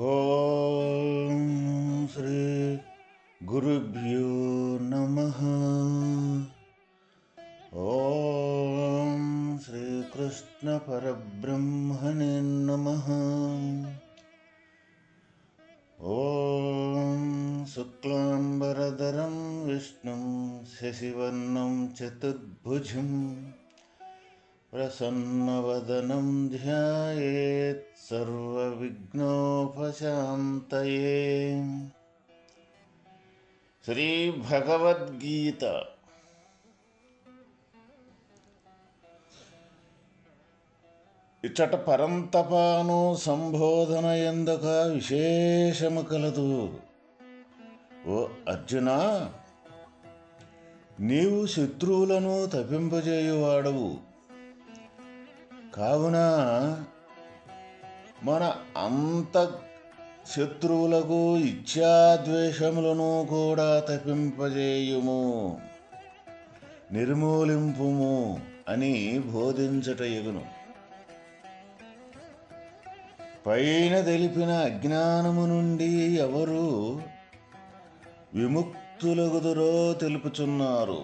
ఓం శ్రీ గురుభ్యో నమః. ఓం శ్రీకృష్ణ పరబ్రహ్మణే నమః. ఓం శుక్లాంబరధరం విష్ణుం శశివర్ణం చతుర్భుజం ప్రసన్నవదనం ధ్యాయేత్ సర్వవిఘ్నోపశాంతయే. శ్రీ భగవద్గీత ఇచ్చట పరంతపాను సంబోధన ఎందుక విశేషము కలదు. ఓ అర్జున, నీవు శత్రువులను తప్పింపజేయువాడవు కావున మన అంత శత్రువులకు ఇచ్ఛాద్వేషములను కూడా తప్పింపజేయుము, నిర్మూలింపుము అని బోధించట ఎగును. పైన తెలిపిన అజ్ఞానము నుండి ఎవరు విముక్తులగుదురో తెలుపుచున్నారు.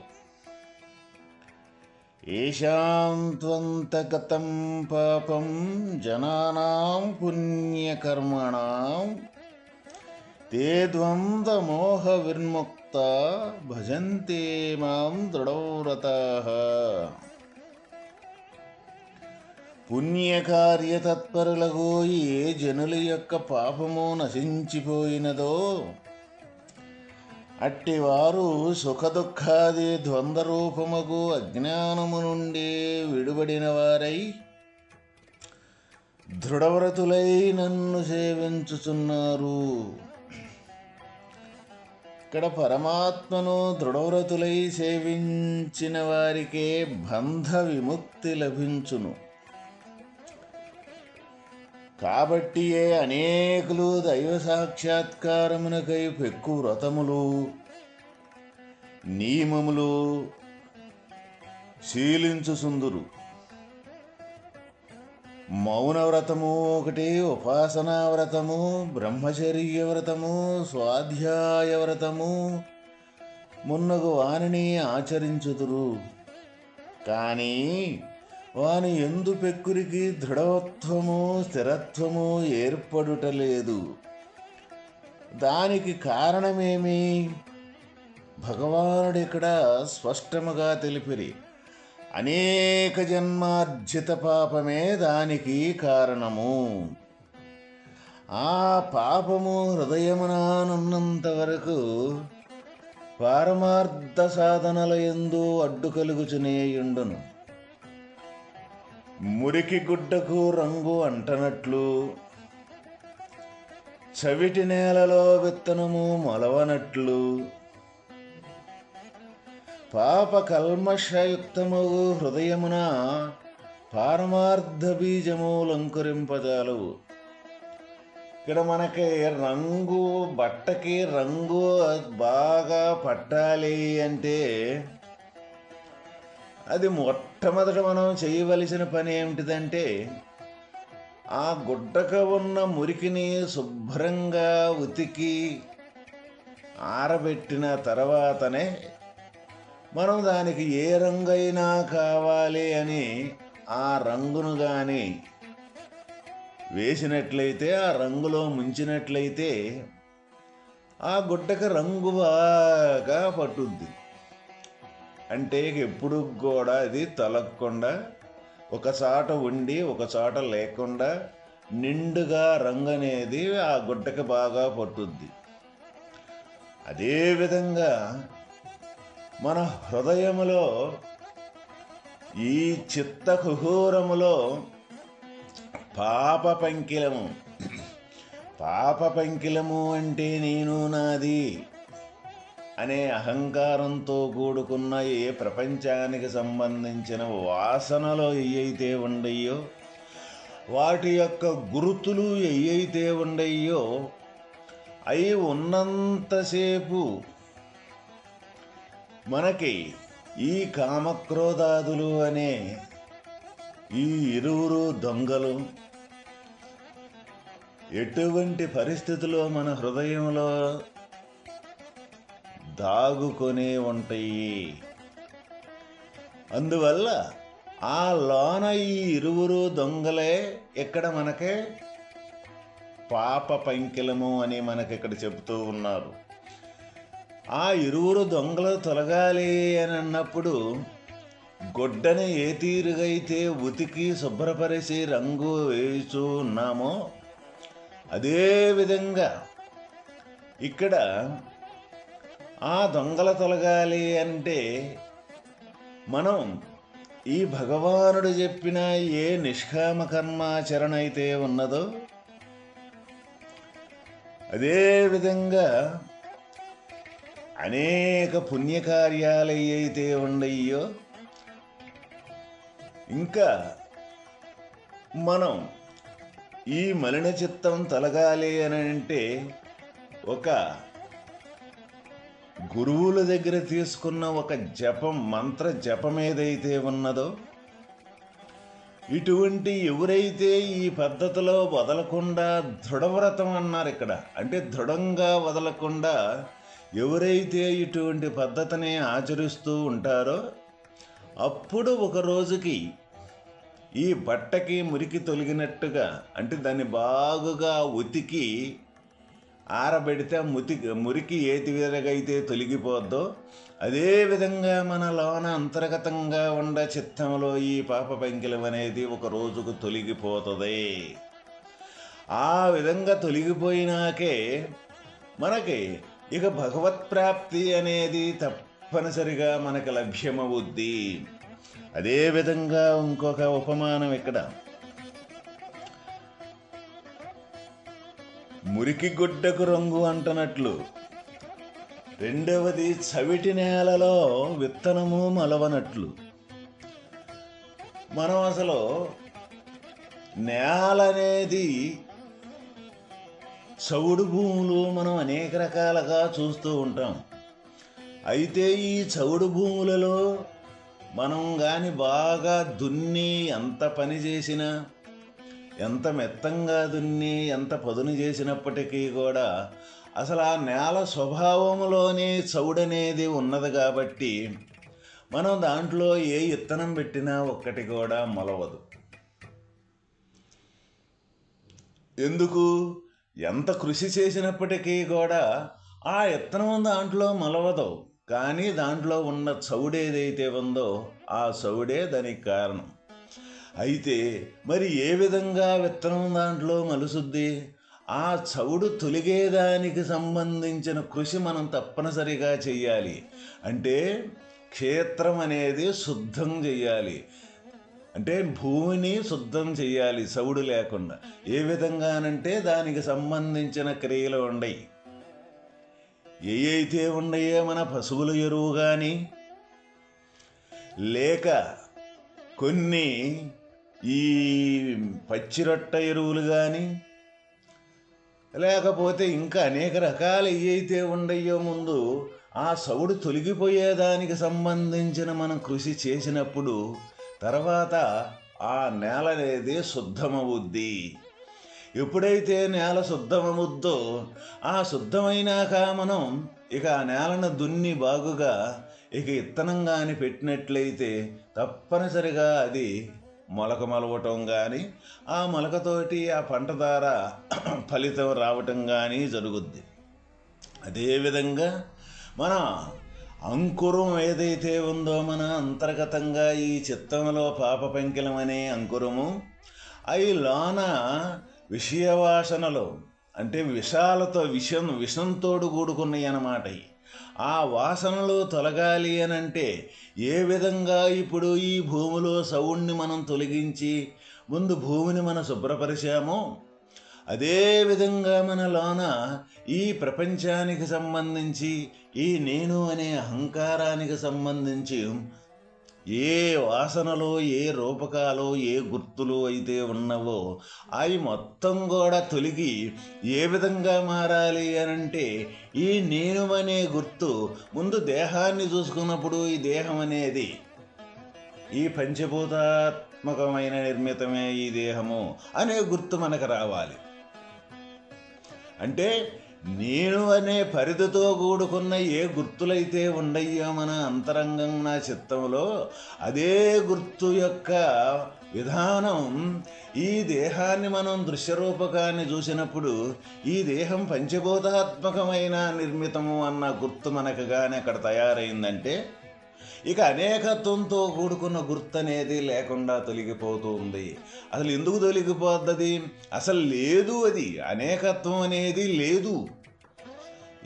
ఏషాం త్వంతగతం పాపం జనానాం పుణ్యకర్మణాం తే ద్వంద్వమోహ విర్ముక్త భజంతే మాం దృఢవ్రతాః. పుణ్యకార్యతత్పరులకు ఏ జనుల యొక్క పాపము నశించిపోయినదో అట్టివారు సుఖదుఖాది ద్వంద్వరూపముకు అజ్ఞానము నుండి విడుబడిన వారై దృఢవ్రతులై నన్ను సేవించుచున్నారు. ఇక్కడ పరమాత్మను దృఢవ్రతులై సేవించిన వారికే బంధ విముక్తి లభించును. కాబట్టియే అనేకులు దైవ సాక్షాత్కారమునకై పెక్కు వ్రతములు నియమములు శీలించుసుందురు. మౌన వ్రతము ఒకటి, ఉపాసనా వ్రతము, బ్రహ్మచర్య వ్రతము, స్వాధ్యాయ వ్రతము మున్నగు వానిని ఆచరించుదురు. కానీ వాని ఎందు పెక్కురికి దృఢత్వము స్థిరత్వము ఏర్పడుటలేదు. దానికి కారణమేమి? భగవానుడిక్కడ స్పష్టముగా తెలిపిరి. అనేక జన్మార్జిత పాపమే దానికి కారణము. ఆ పాపము హృదయమునానున్నంత వరకు పారమార్థ సాధనల యందు అడ్డు కలుగుచునేయుండును. మురికి గుడ్డకు రంగు అంటనట్లు, చవిటి నేలలో విత్తనము మొలవనట్లు, పాప కల్మషయుక్తము హృదయమున పారమార్థ బీజము లంకురింపజాలవు. ఇక్కడ మనకి రంగు, బట్టకి రంగు బాగా పట్టాలి అంటే అది మొట్టమొదట మనం చేయవలసిన పని ఏమిటిదంటే, ఆ గుడ్డక ఉన్న మురికిని శుభ్రంగా ఉతికి ఆరబెట్టిన తర్వాతనే మనం దానికి ఏ రంగు అయినా కావాలి అని ఆ రంగును కానీ వేసినట్లయితే, ఆ రంగులో ముంచినట్లయితే ఆ గుడ్డకు రంగు బాగా పట్టుద్ది. అంటే ఎప్పుడు కూడా అది తొలగకుండా, ఒకచోట ఉండి ఒకచోట లేకుండా నిండుగా రంగు అనేది ఆ గుడ్డకి బాగా పట్టుద్ది. అదేవిధంగా మన హృదయములో, ఈ చిత్త కుహూరములో పాప పంకిలము అంటే నేను నాది అనే అహంకారంతో కూడుకున్న ఏ ప్రపంచానికి సంబంధించిన వాసనలు ఏవైతే ఉండయో, వాటి యొక్క గుర్తులు ఏవైతే ఉండయో, అవి ఉన్నంతసేపు మనకి ఈ కామక్రోధాదులు అనే ఈ ఇరువురు దొంగలు ఎటువంటి పరిస్థితుల్లో మన హృదయంలో దాగుకొనే ఉంటాయి. అందువల్ల ఆ లోన ఈ ఇరువురు దొంగలే ఇక్కడ మనకే పాప పంకిలము అని మనకి ఇక్కడ చెబుతూ ఉన్నారు. ఆ ఇరువురు దొంగలు తొలగాలి అని అన్నప్పుడు గొడ్డని ఏ తీరుగైతే ఉతికి శుభ్రపరిచి రంగు వేస్తూ ఉన్నామో అదే విధంగా ఇక్కడ ఆ దొంగలు తొలగాలి అంటే మనం ఈ భగవానుడు చెప్పిన ఏ నిష్కామ కర్మాచరణ అయితే ఉన్నదో అదే విధంగా అనేక పుణ్యకార్యాలు అయితే ఉండయ్యో ఇంకా మనం ఈ మలిన చిత్తం తొలగాలి అని అంటే ఒక గురువుల దగ్గర తీసుకున్న ఒక మంత్ర జపం ఏదైతే ఉన్నదో ఇటువంటి ఎవరైతే ఈ పద్ధతిలో వదలకుండా దృఢవ్రతం అన్నారు ఇక్కడ, అంటే దృఢంగా వదలకుండా ఎవరైతే ఇటువంటి పద్ధతిని ఆచరిస్తూ ఉంటారో అప్పుడు ఒక రోజుకి ఈ బట్టకి మురికి తొలగినట్టుగా, అంటే దాన్ని బాగుగా ఉతికి ఆరబెడితే మురికి ఏ తీరగైతే తొలగిపోద్దో అదేవిధంగా మన లోన అంతర్గతంగా ఉండ చిత్తంలో ఈ పాప పంకిలం అనేది ఒక రోజుకు తొలగిపోతుంది. ఆ విధంగా తొలగిపోయినాకే మనకి ఇక భగవత్ప్రాప్తి అనేది తప్పనిసరిగా మనకు లభ్యమవుద్ది. అదేవిధంగా ఇంకొక ఉపమానం ఇక్కడ, మురికి గుడ్డకు రంగు అంటున్నట్లు రెండవది చవిటి నేలలో విత్తనము మలవనట్లు. మనం అసలు నేల అనేది చవుడు భూములు మనం అనేక రకాలుగా చూస్తూ ఉంటాం. అయితే ఈ చవుడు భూములలో మనం కానీ బాగా దున్ని ఎంత పని చేసినా, ఎంత మెత్తంగా దున్ని ఎంత పదును చేసినప్పటికీ కూడా అసలు ఆ నేల స్వభావంలోనే చౌడనేది ఉన్నది కాబట్టి మనం దాంట్లో ఏ విత్తనం పెట్టినా ఒక్కటి కూడా మొలవదు. ఎందుకు? ఎంత కృషి చేసినప్పటికీ కూడా ఆ విత్తనం దాంట్లో మొలవదు, కానీ దాంట్లో ఉన్న చౌడేదైతే ఉందో ఆ చౌడే దానికి కారణం. అయితే మరి ఏ విధంగా విత్తనం దాంట్లో మలుసుద్ది? ఆ చవుడు తొలిగేదానికి సంబంధించిన కృషి మనం తప్పనిసరిగా చెయ్యాలి. అంటే క్షేత్రం అనేది శుద్ధం చెయ్యాలి, అంటే భూమిని శుద్ధం చెయ్యాలి చవుడు లేకుండా. ఏ విధంగానంటే దానికి సంబంధించిన క్రియలు ఉండయి. ఏ అయితే ఉన్నాయో మన పశువుల ఎరువు కానీ లేక కొన్ని ఈ పచ్చిరొట్ట ఎరువులు కానీ లేకపోతే ఇంకా అనేక రకాలు ఏవైతే ఉండయో ముందు ఆ చవుడు తొలగిపోయేదానికి సంబంధించిన మనం కృషి చేసినప్పుడు తర్వాత ఆ నేల అనేది శుద్ధమవుద్ది. ఎప్పుడైతే నేల శుద్ధమవుద్దో ఆ శుద్ధమైనాక మనం ఇక ఆ నేలను దున్ని బాగుగా ఇక విత్తనం కానీ పెట్టినట్లయితే తప్పనిసరిగా అది మొలక మలవటం కానీ ఆ మొలకతోటి ఆ పంట ద్వారా ఫలితం రావటం కానీ జరుగుద్ది. అదేవిధంగా మన అంకురం ఏదైతే ఉందో మన అంతర్గతంగా ఈ చిత్తంలో పాప పంకిలం అనే అంకురము అవి లోన విషయవాసనలో, అంటే విషాలతో విషంతోడు కూడుకున్నాయి అన్నమాట. ఆ వాసనలు తొలగాలి అని అంటే ఏ విధంగా ఇప్పుడు ఈ భూమిలో సౌండ్ని మనం తొలగించి ముందు భూమిని మనం శుభ్రపరిచామో అదేవిధంగా మన లోన ఈ ప్రపంచానికి సంబంధించి ఈ నేను అనే అహంకారానికి సంబంధించి ఏ వాసనలో ఏ రూపకాలు ఏ గుర్తులు అయితే ఉన్నవో అవి మొత్తం కూడా తొలగి ఏ విధంగా మారాలి అనంటే ఈ నేను అనే గుర్తు ముందు దేహాన్ని చూసుకున్నప్పుడు ఈ దేహం అనేది ఈ పంచభూతాత్మకమైన నిర్మితమే ఈ దేహము అనే గుర్తు మనకు రావాలి. అంటే నేను అనే పరిధితో కూడుకున్న ఏ గుర్తులైతే ఉండయ్యో మన అంతరంగం నా చిత్తంలో, అదే గుర్తు యొక్క విధానం ఈ దేహాన్ని మనం దృశ్యరూపకాన్ని చూసినప్పుడు ఈ దేహం పంచభూతాత్మకమైన నిర్మితము అన్న గుర్తు మనకు కానీ అక్కడ తయారైందంటే ఇక అనేకత్వంతో కూడుకున్న గుర్తు అనేది లేకుండా తొలగిపోతూ ఉంది. అసలు ఎందుకు తొలగిపోతుంది? అసలు లేదు, అది అనేకత్వం అనేది లేదు.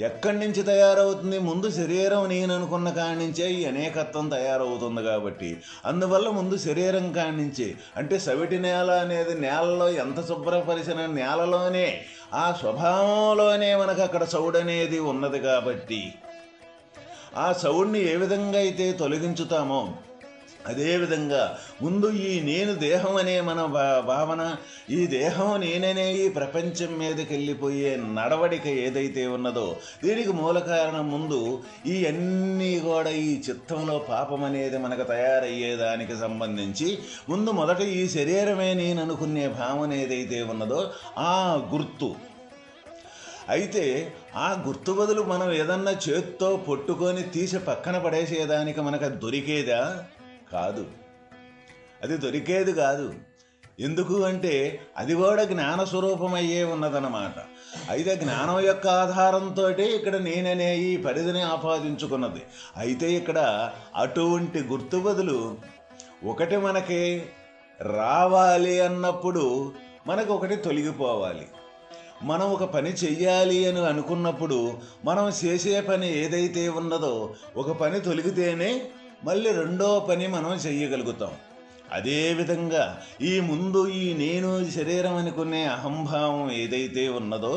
ఎక్కడి నుంచి తయారవుతుంది? ముందు శరీరం నేను అనుకున్న కాడి నుంచే ఈ అనేకత్వం తయారవుతుంది కాబట్టి, అందువల్ల ముందు శరీరం కాడి నుంచే, అంటే సవిటి నేల అనేది నేలలో ఎంత శుభ్రపరిచిన నేలలోనే ఆ స్వభావంలోనే మనకు అక్కడ సౌడు అనేది ఉన్నది కాబట్టి, ఆ సౌడిని ఏ విధంగా అయితే తొలగించుతామో అదేవిధంగా ముందు ఈ నేను దేహం అనే మన భావన, ఈ దేహం నేననే ఈ ప్రపంచం మీదకి వెళ్ళిపోయే నడవడిక ఏదైతే ఉన్నదో దీనికి మూల కారణం ముందు ఈ అన్నీ కూడా ఈ చిత్తంలో పాపం అనేది మనకు తయారయ్యేదానికి సంబంధించి ముందు మొదట ఈ శరీరమే నేను అనుకునే భావన ఏదైతే ఉన్నదో ఆ గుర్తు. అయితే ఆ గుర్తు బదులు మనం ఏదన్నా చేత్తో పట్టుకొని తీసి పక్కన పడేసేదానికి మనకు అది దొరికేదా? కాదు, అది దొరికేది కాదు. ఎందుకు అంటే అది కూడా జ్ఞానస్వరూపమయ్యే ఉన్నదన్నమాట. అయితే జ్ఞానం యొక్క ఆధారంతో ఇక్కడ నేననే ఈ పరిధిని ఆపాదించుకున్నది. అయితే ఇక్కడ అటువంటి గుర్తు బదులు ఒకటి మనకి రావాలి అన్నప్పుడు మనకు ఒకటి తొలగిపోవాలి. మనం ఒక పని చెయ్యాలి అని అనుకున్నప్పుడు మనం చేసే పని ఏదైతే ఉన్నదో ఒక పని తొలగితేనే మళ్ళీ రెండో పని మనం చెయ్యగలుగుతాం. అదేవిధంగా ఈ ముందు ఈ నేను శరీరం అనుకునే అహంభావం ఏదైతే ఉన్నదో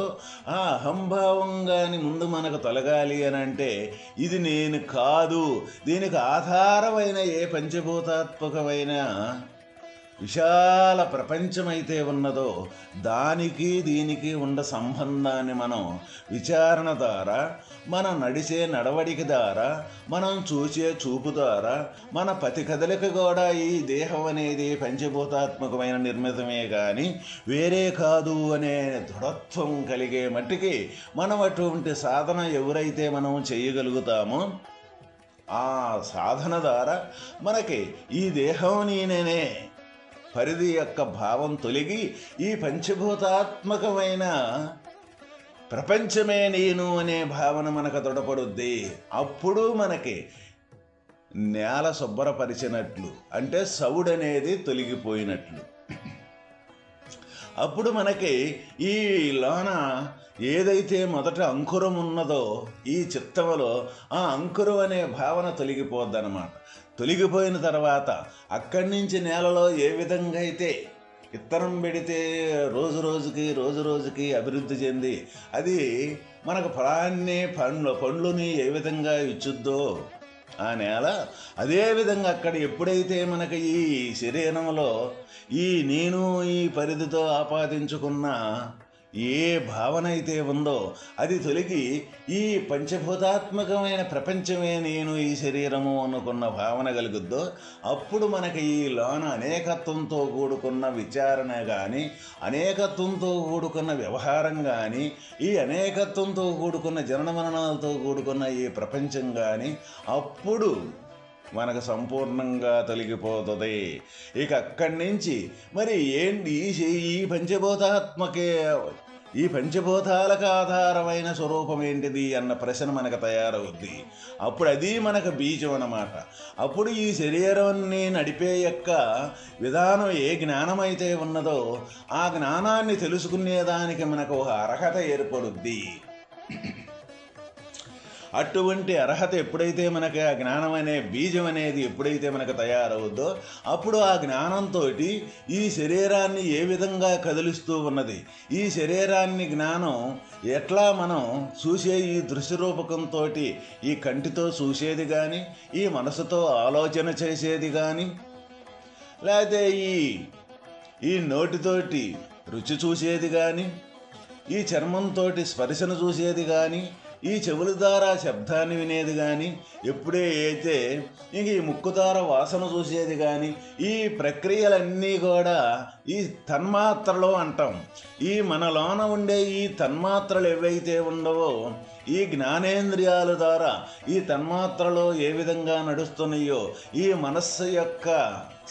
ఆ అహంభావం కానీ ముందు మనకు తొలగాలి అని అంటే ఇది నేను కాదు, దీనికి ఆధారమైన ఏ పంచభూతాత్మకమైన విశాల ప్రపంచమైతే ఉన్నదో దానికి దీనికి ఉన్న సంబంధాన్ని మనం విచారణ ద్వారా, మన నడిచే నడవడిక ద్వారా, మనం చూసే చూపు ద్వారా, మన పతి కదలిక కూడా ఈ దేహం అనేది పంచభూతాత్మకమైన నిర్మితమే కానీ వేరే కాదు అనే దృఢత్వం కలిగే మట్టికి మనం అటువంటి సాధన ఎవరైతే మనం చేయగలుగుతామో ఆ సాధన ద్వారా మనకి ఈ దేహం నేనే పరిధి యొక్క భావం తొలగి ఈ పంచభూతాత్మకమైన ప్రపంచమే నేను అనే భావన మనకు తొడపడుద్ది. అప్పుడు మనకి నేల శుభ్రపరిచినట్లు, అంటే సౌడనేది తొలగిపోయినట్లు. అప్పుడు మనకి ఈ లోన ఏదైతే మొదట అంకురం ఉన్నదో ఈ చిత్తములో ఆ అంకురం అనే భావన తొలగిపోద్దన్నమాట. తొలగిపోయిన తర్వాత అక్కడి నుంచి నేలలో ఏ విధంగా అయితే విత్తనం పెడితే రోజు రోజుకి అభివృద్ధి చెంది అది మనకు ఫలాన్ని పండ్లుని ఏ విధంగా ఇచ్చుద్దో ఆ నేల, అదేవిధంగా అక్కడ ఎప్పుడైతే మనకి ఈ శరీరంలో ఈ నేను ఈ పరిధితో ఆపాదించుకున్న ఏ భావన అయితే ఉందో అది తొలగి ఈ పంచభూతాత్మకమైన ప్రపంచమే నేను ఈ శరీరము అనుకున్న భావన కలుగుద్దో అప్పుడు మనకి ఈ లోన అనేకత్వంతో కూడుకున్న విచారణ కానీ, అనేకత్వంతో కూడుకున్న వ్యవహారం కానీ, ఈ అనేకత్వంతో కూడుకున్న జనన మరణాలతో కూడుకున్న ఈ ప్రపంచం కానీ అప్పుడు మనకు సంపూర్ణంగా తొలగిపోతుంది. ఇక అక్కడి నుంచి మరి ఏంటి ఈ పంచభూతాత్మకే ఈ పంచభూతాలకు ఆధారమైన స్వరూపం ఏంటిది అన్న ప్రశ్న మనకు తయారవుద్ది. అప్పుడు అది మనకు బీజం అన్నమాట. అప్పుడు ఈ శరీరాన్ని నడిపే యొక్క విధానం ఏ జ్ఞానం అయితే ఉన్నదో ఆ జ్ఞానాన్ని తెలుసుకునేదానికి మనకు ఒక అర్హత ఏర్పడుద్ది. అటువంటి అర్హత ఎప్పుడైతే మనకి ఆ జ్ఞానం అనే బీజం అనేది ఎప్పుడైతే మనకు తయారవుద్దో అప్పుడు ఆ జ్ఞానంతో ఈ శరీరాన్ని ఏ విధంగా కదిలిస్తూ ఉన్నది, ఈ శరీరాన్ని జ్ఞానం ఎట్లా మనం చూసే ఈ దృశ్యరూపకంతో ఈ కంటితో చూసేది కానీ, ఈ మనసుతో ఆలోచన చేసేది కానీ, లేకపోతే ఈ నోటితోటి రుచి చూసేది కానీ, ఈ చర్మంతో స్పర్శను చూసేది కానీ, ఈ చెవుల ద్వారా శబ్దాన్ని వినేది కానీ, ఎప్పుడే అయితే ఇంక ఈ ముక్కు ద్వారా వాసన చూసేది కానీ, ఈ ప్రక్రియలన్నీ కూడా ఈ తన్మాత్రలు అంటాం. ఈ మనలోన ఉండే ఈ తన్మాత్రలు ఏవైతే ఉండవో, ఈ జ్ఞానేంద్రియాల ద్వారా ఈ తన్మాత్రలో ఏ విధంగా నడుస్తున్నాయో, ఈ మనస్సు యొక్క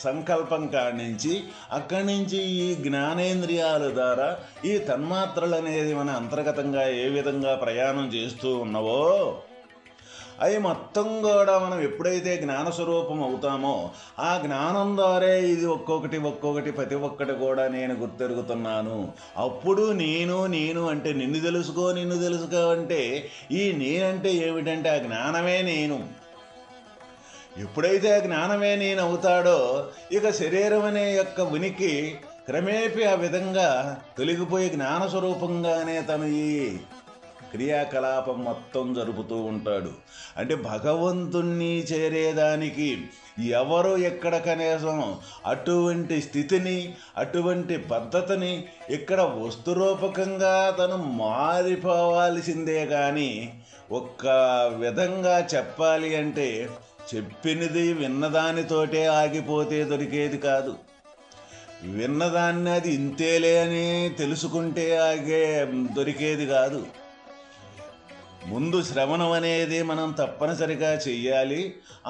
సంకల్పం కాడి అక్కడి నుంచి ఈ జ్ఞానేంద్రియాల ద్వారా ఈ తన్మాత్రలు అనేది మన అంతర్గతంగా ఏ విధంగా ప్రయాణం చేస్తూ ఉన్నవో, అవి మొత్తం కూడా మనం ఎప్పుడైతే జ్ఞానస్వరూపం అవుతామో, ఆ జ్ఞానం ద్వారా ఇది ఒక్కొక్కటి ప్రతి ఒక్కటి కూడా నేను గుర్తెరుగుతున్నాను. అప్పుడు నేను అంటే నిన్ను తెలుసుకో అంటే ఈ నేనంటే ఏమిటంటే ఆ జ్ఞానమే నేను. ఎప్పుడైతే ఆ జ్ఞానమే నేను అవుతాడో, ఇక శరీరం అనే యొక్క ఉనికి క్రమేపీ ఆ విధంగా తొలగిపోయి జ్ఞానస్వరూపంగానే తను ఈ క్రియాకలాపం మొత్తం జరుపుతూ ఉంటాడు. అంటే భగవంతుణ్ణి చేరేదానికి ఎవరు ఎక్కడ కనీసం అటువంటి స్థితిని, అటువంటి పద్ధతిని ఇక్కడ వస్తురూపకంగా తను మారిపోవాల్సిందే కానీ, ఒక్క విధంగా చెప్పాలి అంటే చెప్పినది విన్నదానితోటే ఆగిపోతే దొరికేది కాదు. విన్నదాన్ని అది ఇంతేలే అని తెలుసుకుంటే దొరికేది కాదు. ముందు శ్రవణం అనేది మనం తప్పనిసరిగా చెయ్యాలి.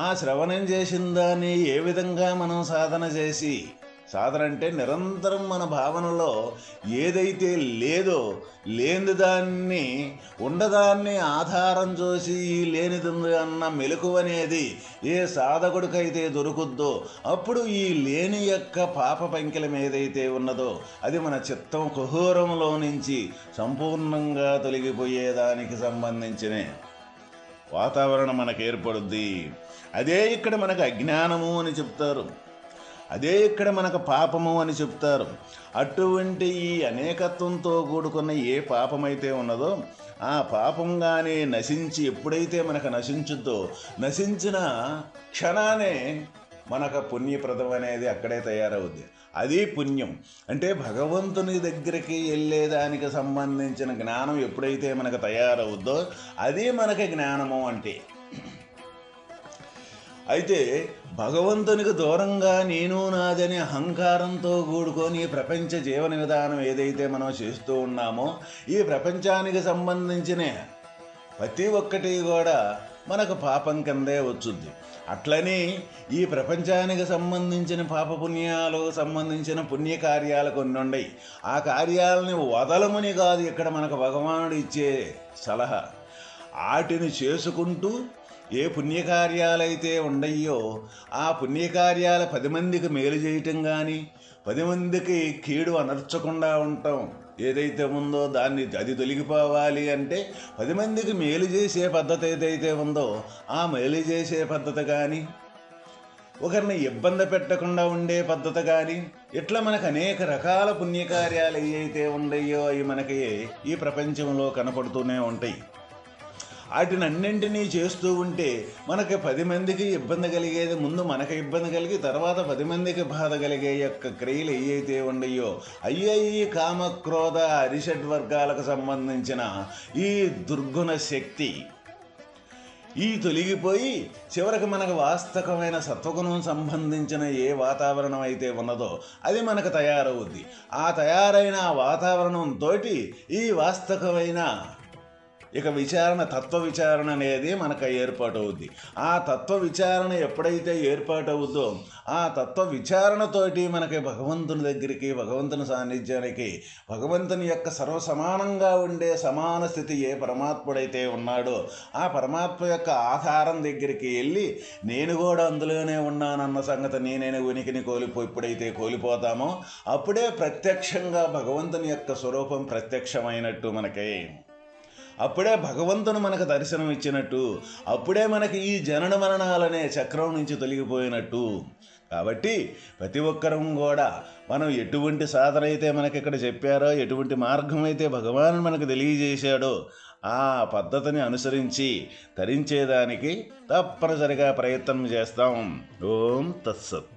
ఆ శ్రవణం చేసిన దాన్ని ఏ విధంగా మనం సాధన చేసి, సాధన అంటే నిరంతరం మన భావనలో ఏదైతే లేదో, లేని దాన్ని ఉండదాన్ని ఆధారం చూసి ఈ లేనిది అన్న మెలకువ అనేది ఏ సాధకుడికైతే దొరుకుద్దో, అప్పుడు ఈ లేని యొక్క పాప పంకిలం ఏదైతే ఉన్నదో అది మన చిత్తం కుహూరంలో నుంచి సంపూర్ణంగా తొలగిపోయేదానికి సంబంధించిన వాతావరణం మనకు ఏర్పడుద్ది. అదే ఇక్కడ మనకు అజ్ఞానము అని చెప్తారు, అదే ఇక్కడ మనకు పాపము అని చెప్తారు. అటువంటి ఈ అనేకత్వంతో కూడుకున్న ఏ పాపమైతే ఉన్నదో ఆ పాపంగానే నశించి ఎప్పుడైతే మనకు నశించుద్దో, నశించిన క్షణానే మనకు పుణ్యప్రదం అనేది అక్కడే తయారవుద్ది. అది పుణ్యం. అంటే భగవంతుని దగ్గరికి వెళ్ళేదానికి సంబంధించిన జ్ఞానం ఎప్పుడైతే మనకు తయారవుద్దో అది మనకి జ్ఞానము అంటే. అయితే భగవంతునికి దూరంగా నేను నాదని అహంకారంతో కూడుకొని ప్రపంచ జీవన విధానం ఏదైతే మనం చేస్తూ ఉన్నామో, ఈ ప్రపంచానికి సంబంధించిన ప్రతి ఒక్కటి కూడా మనకు పాపం కిందే వచ్చుద్ది. అట్లని ఈ ప్రపంచానికి సంబంధించిన పాపపుణ్యాలు సంబంధించిన పుణ్యకార్యాలు కొన్ని ఉన్నాయి. ఆ కార్యాలని వదలమని కాదు ఇక్కడ మనకు భగవానుడు ఇచ్చే సలహా. వాటిని చేసుకుంటూ ఏ పుణ్యకార్యాలైతే ఉండయో ఆ పుణ్యకార్యాలు 10 మందికి మేలు చేయటం కానీ, 10 మందికి కీడు అనర్చకుండా ఉండటం ఏదైతే ఉందో దాన్ని అది తొలగిపోవాలి అంటే 10 మందికి మేలు చేసే పద్ధతి ఏదైతే ఉందో ఆ మేలు చేసే పద్ధతి కానీ, ఒకరిని ఇబ్బంది పెట్టకుండా ఉండే పద్ధతి కానీ, ఇట్లా మనకు అనేక రకాల పుణ్యకార్యాలు ఏవైతే ఉండయో అవి మనకి ఈ ప్రపంచంలో కనపడుతూనే ఉంటాయి. వాటిని అన్నింటినీ చేస్తూ ఉంటే మనకి 10 మందికి ఇబ్బంది కలిగేది ముందు మనకు ఇబ్బంది కలిగి తర్వాత 10 మందికి బాధ కలిగే యొక్క క్రియలు ఏవైతే ఉండయో అయ్యి కామక్రోధ అరిషడ్ వర్గాలకు సంబంధించిన ఈ దుర్గుణ శక్తి ఈ తొలగిపోయి చివరికి మనకు వాస్తవమైన సత్వగుణం సంబంధించిన ఏ వాతావరణం అయితే ఉన్నదో అది మనకు తయారవుద్ది. ఆ తయారైన వాతావరణంతో ఈ వాస్తవమైన ఇక విచారణ, తత్వ విచారణ అనేది మనకు ఏర్పాటవుద్ది. ఆ తత్వ విచారణ ఎప్పుడైతే ఏర్పాటవుద్దో ఆ తత్వ విచారణతోటి మనకి భగవంతుని దగ్గరికి, భగవంతుని సాన్నిధ్యానికి, భగవంతుని యొక్క సర్వసమానంగా ఉండే సమాన స్థితి ఏ పరమాత్ముడైతే ఉన్నాడో ఆ పరమాత్మ యొక్క ఆధారం దగ్గరికి వెళ్ళి నేను కూడా అందులోనే ఉన్నానన్న సంగతి నేనైనా ఉనికిని ఎప్పుడైతే కోల్పోతామో అప్పుడే ప్రత్యక్షంగా భగవంతుని యొక్క స్వరూపం ప్రత్యక్షమైనట్టు మనకి. అప్పుడే భగవంతుని మనకు దర్శనం ఇచ్చినట్టు, అప్పుడే మనకి ఈ జనన మరణాలనే చక్రం నుంచి తొలగిపోయినట్టు. కాబట్టి ప్రతి ఒక్కరం కూడా మనం ఎటువంటి సాధన అయితే మనకి ఇక్కడ చెప్పారో, ఎటువంటి మార్గం అయితే భగవానుడు మనకు తెలియజేశాడో ఆ పద్ధతిని అనుసరించి తరించేదానికి తప్పనిసరిగా ప్రయత్నం చేస్తాం. ఓం తత్సత్.